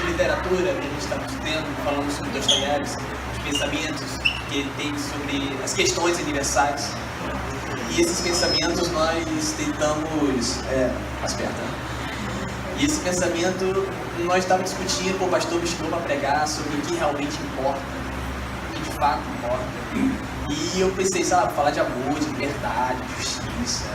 literatura que a gente está tendo, falando sobre Dostoiévski, os pensamentos que ele tem sobre as questões universais. E esses pensamentos nós tentamos... mais perto, né? E esse pensamento nós estávamos discutindo, o pastor me chamou para pregar sobre o que realmente importa, o que de fato importa. E eu pensei, sabe, falar de amor, de liberdade, de justiça,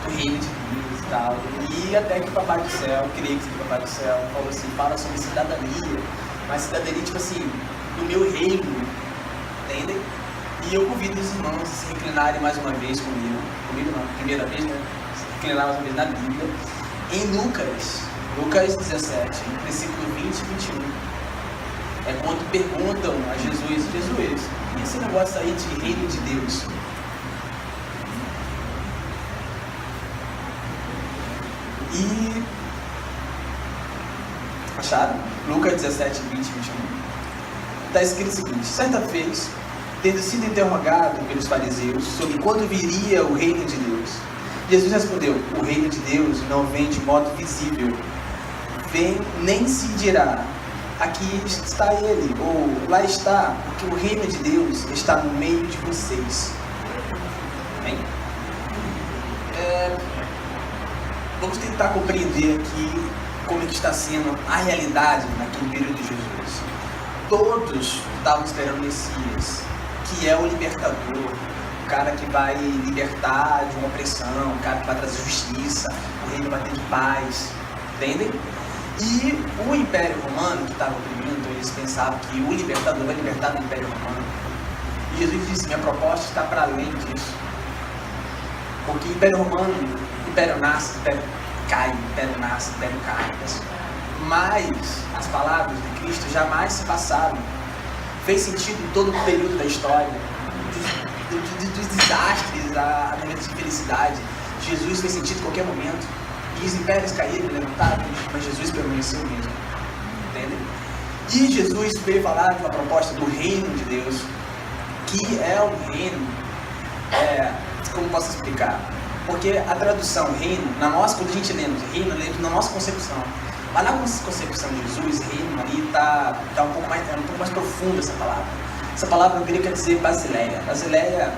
do reino de Deus e tal. E até que o Papai do Céu, creio que o Papai do Céu falou assim, fala sobre cidadania, mas cidadania, tipo assim, do meu reino, entendem? E eu convido os irmãos a se inclinarem mais uma vez comigo não, primeira vez, né? Se inclinar mais uma vez na Bíblia, em Lucas 17, versículo 20 e 21. É quando perguntam a Jesus, e esse negócio aí de reino de Deus? E... acharam? Lucas 17, 20 e 21. Está escrito o seguinte: certa vez, tendo sido interrogado pelos fariseus sobre quando viria o reino de Deus, Jesus respondeu: o reino de Deus não vem de modo visível, vem nem se dirá, aqui está ele, ou lá está, porque o reino de Deus está no meio de vocês. Bem, vamos tentar compreender aqui como é que está sendo a realidade naquele período de Jesus. Todos estavam esperando o Messias, que é o libertador, o cara que vai libertar de uma opressão, o cara que vai trazer justiça, o reino vai ter de paz, entendem? E o Império Romano, que estava oprimindo, eles pensavam que o libertador vai libertar do Império Romano. E Jesus disse: minha proposta está para além disso. Porque o Império Romano, Império nasce, Império cai, Império nasce, Império cai. Mas as palavras de Cristo jamais se passaram. Fez sentido em todo o período da história, dos desastres, a momentos de felicidade. Jesus fez sentido em qualquer momento. E os impérios caíram, levantaram, mas Jesus permaneceu mesmo. Entendem? E Jesus veio falar de uma proposta do reino de Deus, que é um reino, como posso explicar? Porque a tradução reino, quando a gente lê reino, lê na nossa concepção. Mas na concepção de Jesus, reino ali está um pouco mais profunda essa palavra. Essa palavra grega quer dizer basileia. Basileia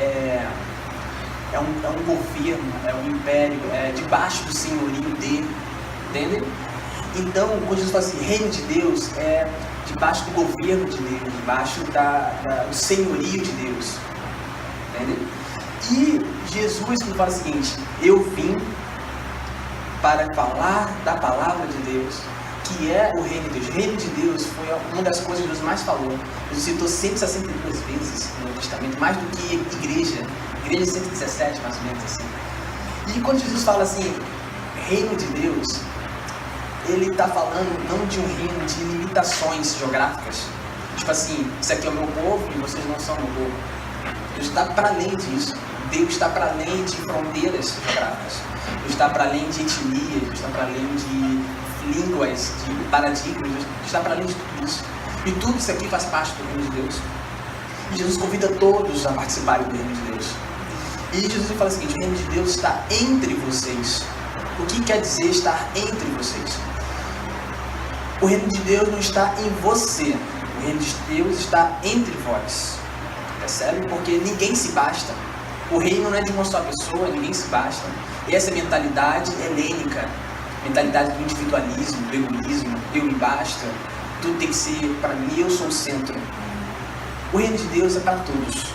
é um governo, é um império, debaixo do senhorio dele, entendem? Então, quando Jesus fala assim, reino de Deus, é debaixo do governo de Deus, debaixo do senhorio de Deus, entendem? E Jesus fala o seguinte: eu vim para falar da palavra de Deus, que é o reino de Deus. O reino de Deus foi uma das coisas que Jesus mais falou. Jesus citou 162 vezes no Novo Testamento, mais do que igreja 117, mais ou menos assim. E quando Jesus fala assim, reino de Deus, ele está falando não de um reino de limitações geográficas. Tipo assim, isso aqui é o meu povo e vocês não são o meu povo. Deus está para além disso. Deus está para além de fronteiras geográficas. Deus está para além de etnias, Deus está para além de línguas, de paradigmas, Deus está para além de tudo isso. E tudo isso aqui faz parte do reino de Deus. E Jesus convida todos a participarem do reino de Deus. E Jesus fala o seguinte: o reino de Deus está entre vocês. O que quer dizer estar entre vocês? O reino de Deus não está em você. O reino de Deus está entre vós. Percebe? Porque ninguém se basta. O reino não é de uma só pessoa, ninguém se basta. E essa mentalidade helênica, mentalidade do individualismo, do egoísmo, eu me basta, tudo tem que ser para mim, eu sou o centro. O reino de Deus é para todos.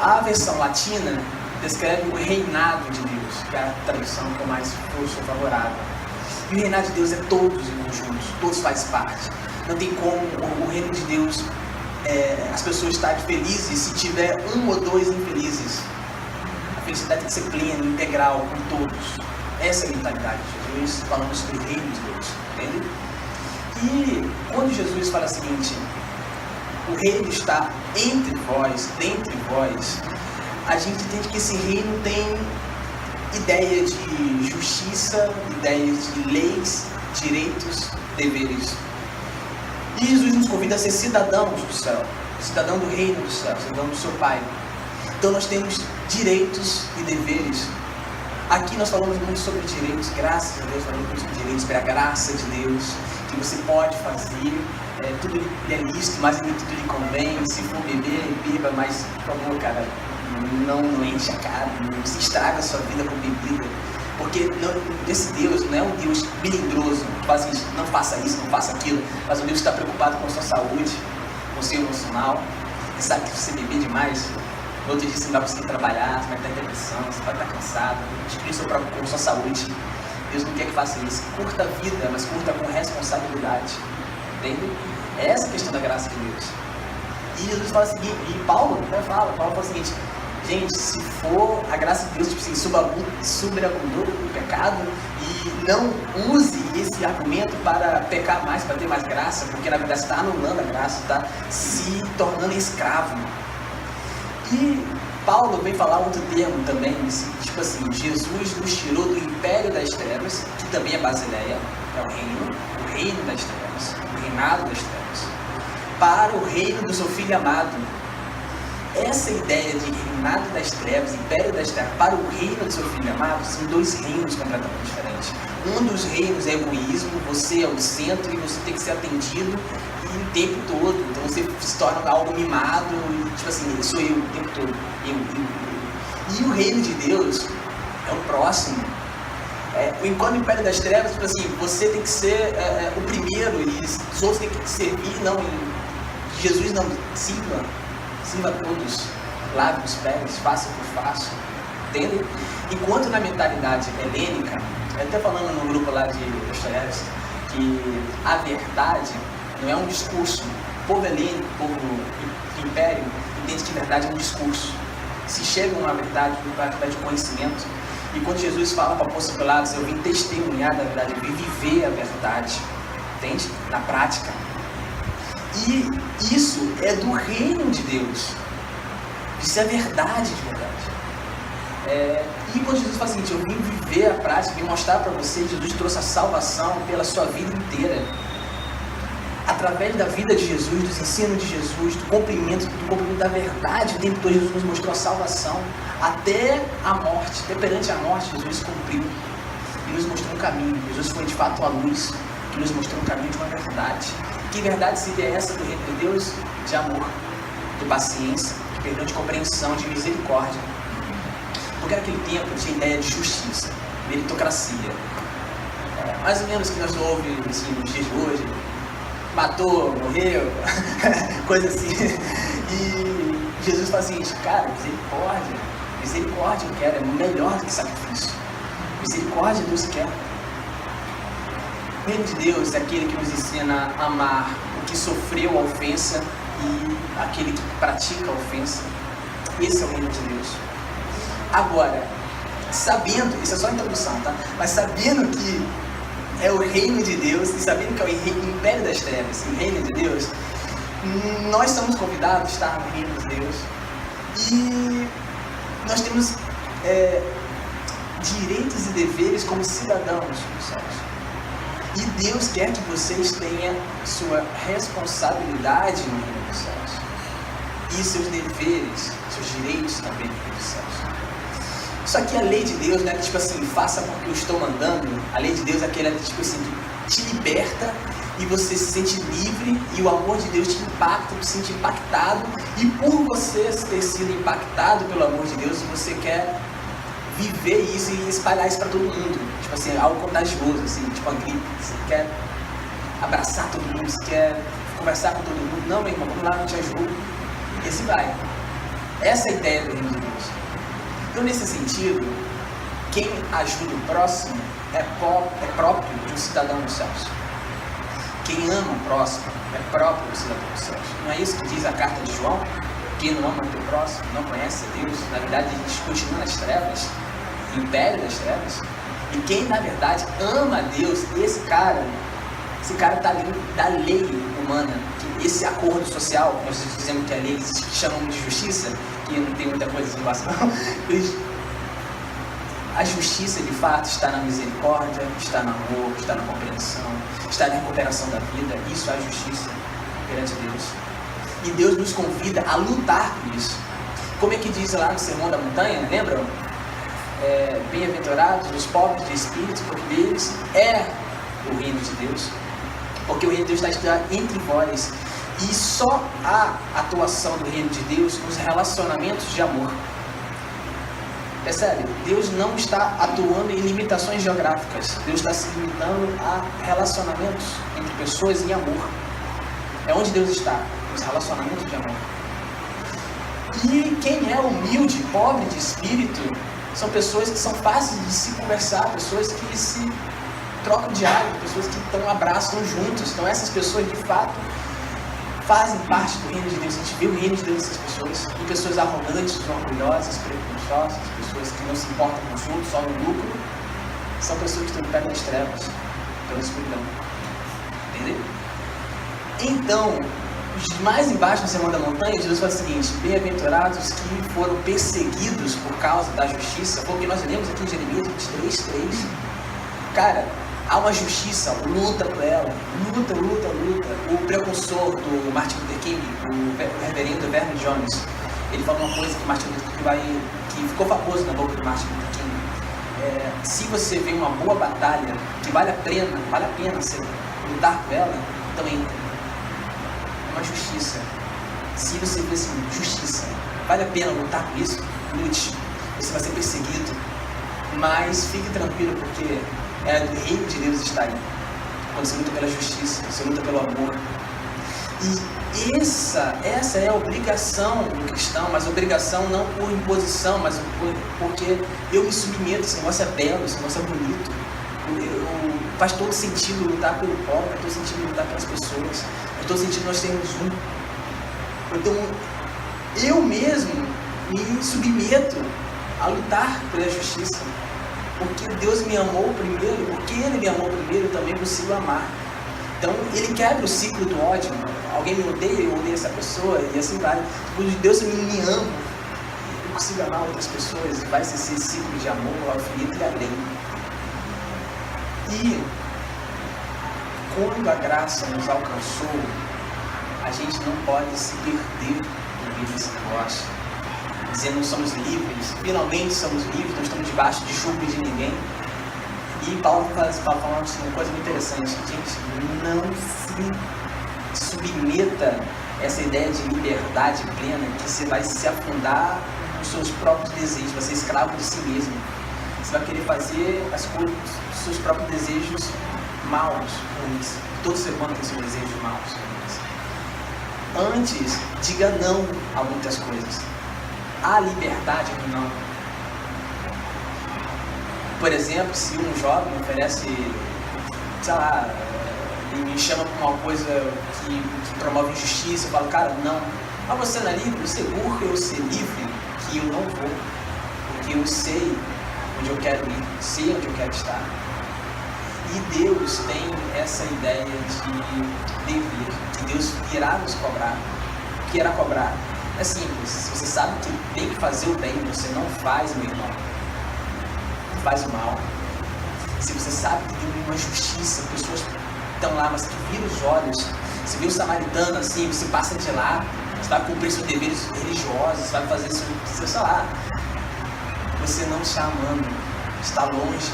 A versão latina descreve o reinado de Deus, que é a tradução que eu mais sou favorável. E o reinado de Deus é todos em conjunto, todos fazem parte. Não tem como o reino de Deus, as pessoas estarem felizes se tiver um ou dois infelizes. A felicidade tem que ser plena, integral, com todos. Essa é a mentalidade de Jesus, falando sobre o reino de Deus, entende? E quando Jesus fala o seguinte: o reino está entre vós, dentre vós, a gente entende que esse reino tem ideia de justiça, ideias de leis, direitos, deveres. E Jesus nos convida a ser cidadãos do céu, cidadão do reino do céu, cidadão do seu Pai. Então nós temos direitos e deveres. Aqui nós falamos muito sobre direitos, graças a Deus, falamos muito sobre direitos, sobre a graça de Deus. que você pode fazer, tudo lhe é lícito, mas nem tudo lhe convém. Se for beber, beba, mas, por favor, cara, não enche a cara, não se estraga a sua vida com bebida. Porque esse Deus não é um Deus melindroso, que fala assim, não faça isso, não faça aquilo, mas um Deus que está preocupado com a sua saúde, com o seu emocional. Você sabe que se você beber demais, no outro dia você não vai conseguir trabalhar, você vai estar em depressão, você vai estar cansado, com a sua saúde. Deus não quer que faça isso. Curta a vida, mas curta com responsabilidade. Entende? É essa a questão da graça de Deus. E Jesus fala o seguinte, e Paulo fala o seguinte, gente, se for a graça de Deus, tipo assim, sobreabundou o pecado, e não use esse argumento para pecar mais, para ter mais graça, porque na verdade você está anulando a graça, está se tornando escravo. E Paulo vem falar outro termo também, tipo assim, Jesus nos tirou do império das trevas, que também é Basileia, é o reino das trevas, o reinado das trevas, para o reino do seu Filho amado. Essa ideia de reinado das trevas, império das trevas, para o reino do seu Filho amado, são dois reinos completamente diferentes. Um dos reinos é egoísmo, você é o centro e você tem que ser atendido o tempo todo. Então você se torna algo mimado, e, tipo assim, sou eu o tempo todo, eu. E o reino de Deus é o próximo. Enquanto o império das trevas, tipo assim, você tem que ser o primeiro e os outros têm que servir, não. Jesus não, sirva a todos, lave os pés, faça por faça, entende? Enquanto na mentalidade helênica, até falando no grupo lá de Dostoiévski, que a verdade não é um discurso. O povo helênico, o povo do império, entende que verdade é um discurso. Se chega a uma verdade, através de conhecimento. E quando Jesus fala para Pôncio Pilatos, eu vim testemunhar da verdade, eu vim viver a verdade, entende? Na prática. E isso é do reino de Deus. Isso é verdade de verdade. E quando Jesus fala assim, eu vim viver a prática, vim mostrar para vocês, Jesus trouxe a salvação pela sua vida inteira. Através da vida de Jesus, dos ensinos de Jesus, do cumprimento da verdade, o tempo todo Jesus nos mostrou a salvação. Até a morte, até perante a morte, Jesus cumpriu. E nos mostrou um caminho. Jesus foi de fato a luz, que nos mostrou um caminho de uma verdade. Que verdade seria essa do reino de Deus? De amor, de paciência, de perdão, de compreensão, de misericórdia. Porque naquele tempo tinha ideia de justiça, meritocracia. Mais ou menos que nós ouvimos assim, nos dias de hoje. Matou, morreu, coisa assim. E Jesus fala assim, cara, misericórdia eu quero, é melhor do que sacrifício. Misericórdia Deus quer. O reino de Deus é aquele que nos ensina a amar o que sofreu a ofensa e aquele que pratica a ofensa. Esse é o reino de Deus. Agora, sabendo, isso é só a introdução, tá? Mas sabendo que é o reino de Deus e sabendo que é o império das trevas e o reino de Deus, nós somos convidados a estar no reino de Deus e nós temos direitos e deveres como cidadãos dos céus. E Deus quer que vocês tenham sua responsabilidade no reino dos céus e seus deveres, seus direitos também no reino dos céus. Só que a lei de Deus não é tipo assim, faça porque eu estou mandando. A lei de Deus é aquela tipo assim, que te liberta e você se sente livre e o amor de Deus te impacta, te sente impactado e por você ter sido impactado pelo amor de Deus, você quer viver isso e espalhar isso para todo mundo. Tipo assim, algo contagioso, assim, tipo a gripe. Você quer abraçar todo mundo, você quer conversar com todo mundo. Não, meu irmão, vamos lá, eu te ajudo. E assim vai. Essa é a ideia do reino de Deus. Então, nesse sentido, quem ajuda o próximo é próprio de um cidadão dos céus. Quem ama o próximo é próprio do cidadão dos céus. Não é isso que diz a carta de João? Quem não ama o teu próximo não conhece a Deus. Na verdade, a gente continua nas trevas, no império das trevas. E quem, na verdade, ama a Deus, esse cara está ali da lei humana. Esse acordo social, nós dizemos que a lei que chamamos de justiça, que não tem muita coisa em relação, a justiça de fato está na misericórdia, está no amor, está na compreensão, está na recuperação da vida. Isso é a justiça perante Deus. E Deus nos convida a lutar por isso. Como é que diz lá no Sermão da Montanha, lembram? Bem-aventurados os pobres de espírito, porque deles é o reino de Deus. porque o reino de Deus está entre vós. E só há atuação do reino de Deus nos relacionamentos de amor. Percebe? Deus não está atuando em limitações geográficas. Deus está se limitando a relacionamentos entre pessoas em amor. É onde Deus está, nos relacionamentos de amor. E quem é humilde, pobre de espírito, são pessoas que são fáceis de se conversar, pessoas que se trocam diálogo, pessoas que abraçam juntos. Então essas pessoas de fato fazem parte do reino de Deus. A gente vê o reino de Deus nessas pessoas. E pessoas arrogantes, orgulhosas, preconceituosas, pessoas que não se importam com os outros, só no lucro, são pessoas que estão em pé das trevas, pela escuridão. Entendeu? Então, os mais embaixo no Sermão da Montanha, Jesus fala o seguinte: bem-aventurados que foram perseguidos por causa da justiça, porque nós lemos aqui em Jeremias 23:3. Cara, há uma justiça, luta por ela, luta. O precursor do Martin Luther King, o reverendo Vernon Jones, ele fala uma coisa que Martin Luther King que ficou famoso na boca do Martin Luther King. Se você vê uma boa batalha que vale a pena você lutar por ela, também é uma justiça. Se você vê assim, justiça, vale a pena lutar por isso, lute. Você vai ser perseguido, mas fique tranquilo, porque o reino de Deus está aí. Quando você luta pela justiça, você luta pelo amor. E essa é a obrigação do cristão, mas obrigação não por imposição, mas porque eu me submeto. Esse negócio é belo, esse negócio é bonito. Faz todo sentido lutar pelo pobre, faz todo sentido lutar pelas pessoas, faz todo sentido nós termos um. Então, eu mesmo me submeto a lutar pela justiça. Porque Deus me amou primeiro, porque Ele me amou primeiro, eu também consigo amar. Então, Ele quebra o ciclo do ódio. Alguém me odeia, eu odeio essa pessoa, e assim vai. Quando Deus me ama, eu consigo amar outras pessoas, e vai ser esse ciclo de amor ao infinito e além. E, quando a graça nos alcançou, a gente não pode se perder no meio desse negócio. Dizendo que somos livres, finalmente somos livres, não estamos debaixo de julgo de ninguém. E Paulo fala uma coisa muito interessante: gente, não se submeta a essa ideia de liberdade plena, que você vai se afundar nos seus próprios desejos, vai ser escravo de si mesmo. Você vai querer fazer as coisas, os seus próprios desejos maus, ruins. Todo ser humano tem seus desejos maus, ruins. Antes, diga não a muitas coisas. Há liberdade ou não? Por exemplo, se um jovem oferece, sei lá, e me chama para uma coisa que promove injustiça, eu falo, cara, não. Mas você não é livre? Você burro eu ser livre, que eu não vou. Porque eu sei onde eu quero ir, sei onde eu quero estar. E Deus tem essa ideia de dever, que Deus irá nos cobrar. O que irá cobrar? É simples. Se você sabe que tem que fazer o bem, você não faz, meu irmão. Faz o mal. Se você sabe que tem uma justiça, pessoas estão lá, mas que viram os olhos. Você vê o samaritano assim, você passa de lá, você vai cumprir seus deveres religiosos, você vai fazer seu, sei lá. Você não está amando, está longe.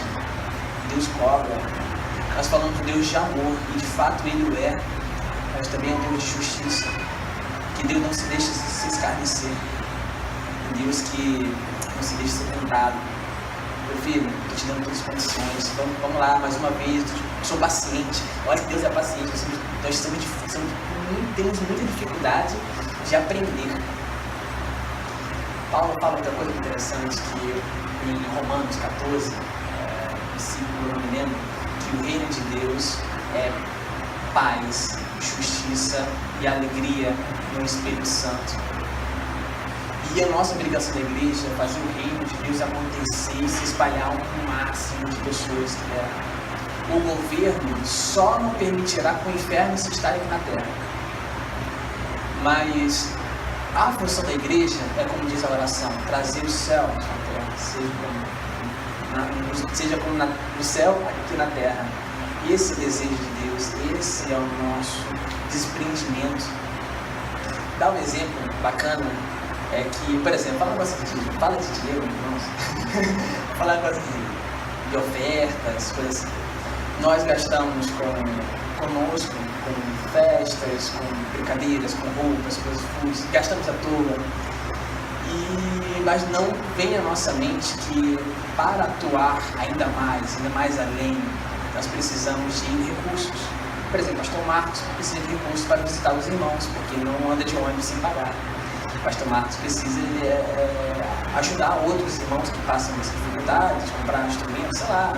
Deus cobra. Nós falamos de Deus de amor, e de fato Ele o é, mas também é um Deus de justiça. Que Deus não se deixa se escarnecer. Deus que não se deixa ser tentado. Meu filho, estou te dando todas as condições. Vamos lá, mais uma vez. Eu sou paciente. Olha que Deus é paciente. Nós temos muita dificuldade de aprender. Paulo fala outra coisa interessante, que em Romanos 14, versículo, eu não me lembro, que o reino de Deus é paz, justiça e alegria no Espírito Santo. E a nossa obrigação da igreja é fazer o reino de Deus acontecer e se espalhar um máximo de pessoas que der. O governo só não permitirá que o inferno se instale aqui na terra. Mas a função da igreja é, como diz a oração, trazer os céus na terra, seja como no céu, aqui na terra. Esse é o desejo de Deus, esse é o nosso desprendimento. Dá um exemplo bacana, é que, por exemplo, fala de dinheiro, irmãos. Fala de ofertas, coisas assim. nós gastamos conosco, com festas, com brincadeiras, com roupas, coisas, gastamos à toa. Mas não vem à nossa mente que para atuar ainda mais além, nós precisamos de recursos. Por exemplo, Pastor Marcos precisa de recursos para visitar os irmãos, porque não anda de ônibus sem pagar. Pastor Marcos precisa ajudar outros irmãos que passam essas dificuldades, comprar instrumentos, sei lá,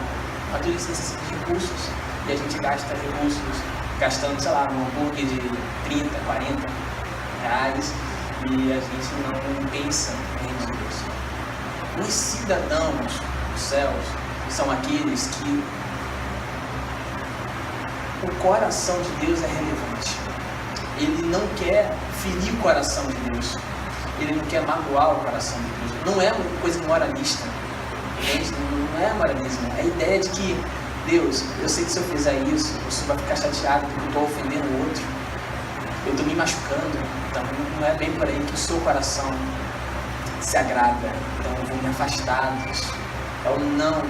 tudo isso necessita de recursos. E a gente gasta recursos, gastando, sei lá, um hambúrguer de 30, 40 reais, e a gente não pensa em Deus. Os cidadãos dos céus são aqueles que o coração de Deus é relevante. Ele não quer ferir o coração de Deus. Ele não quer magoar o coração de Deus. Não é uma coisa moralista. Entende? Não é moralismo. É a ideia de que, Deus, eu sei que se eu fizer isso, você vai ficar chateado porque eu estou ofendendo o outro. Eu estou me machucando. Então não é bem por aí que o seu coração se agrada. Então eu vou me afastar disso. É o não.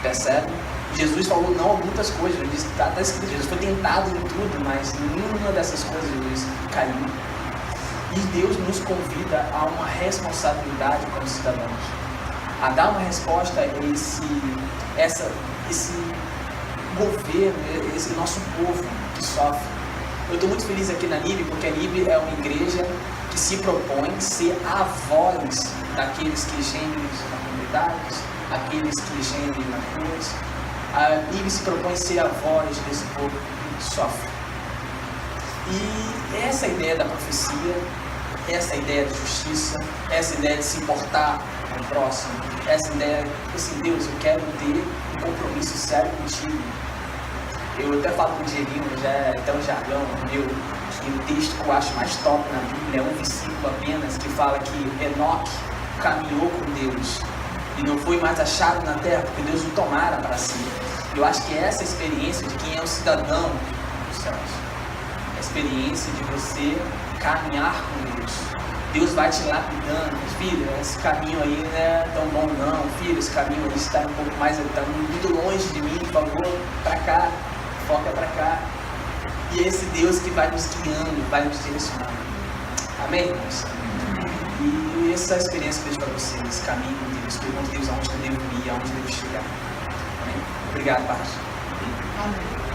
Percebe? Jesus falou não a muitas coisas. Está escrito, Jesus foi tentado em tudo, mas nenhuma dessas coisas Jesus caiu. E Deus nos convida a uma responsabilidade como cidadãos, a dar uma resposta a esse governo, esse nosso povo que sofre. Eu estou muito feliz aqui na NIB, porque a NIB é uma igreja que se propõe ser a voz daqueles que gemem nas comunidades, aqueles que gemem na cruz. A NIB se propõe ser a voz desse povo que sofre. E essa ideia da profecia, essa ideia de justiça, essa ideia de se importar com o próximo, essa ideia assim, Deus, eu quero ter um compromisso sério contigo. Eu até falo com o Dieguinho, já é até um jargão meu, que o texto que eu acho mais top na Bíblia é um versículo apenas que fala que Enoque caminhou com Deus e não foi mais achado na terra porque Deus o tomara para si. Eu acho que essa é a experiência de quem é um cidadão dos céus. A experiência de você caminhar com Deus. Deus vai te lapidando. Filho, esse caminho aí não é tão bom não. Filho, esse caminho aí está um pouco mais, está muito longe de mim, por favor, para cá, foca para cá. E é esse Deus que vai nos guiando, vai nos direcionando. Amém, irmãos? E essa é a experiência que eu deixo para vocês. Caminho com Deus, pergunto a Deus aonde eu devo ir, aonde eu devo chegar. Amém? Obrigado, Pastor. Amém.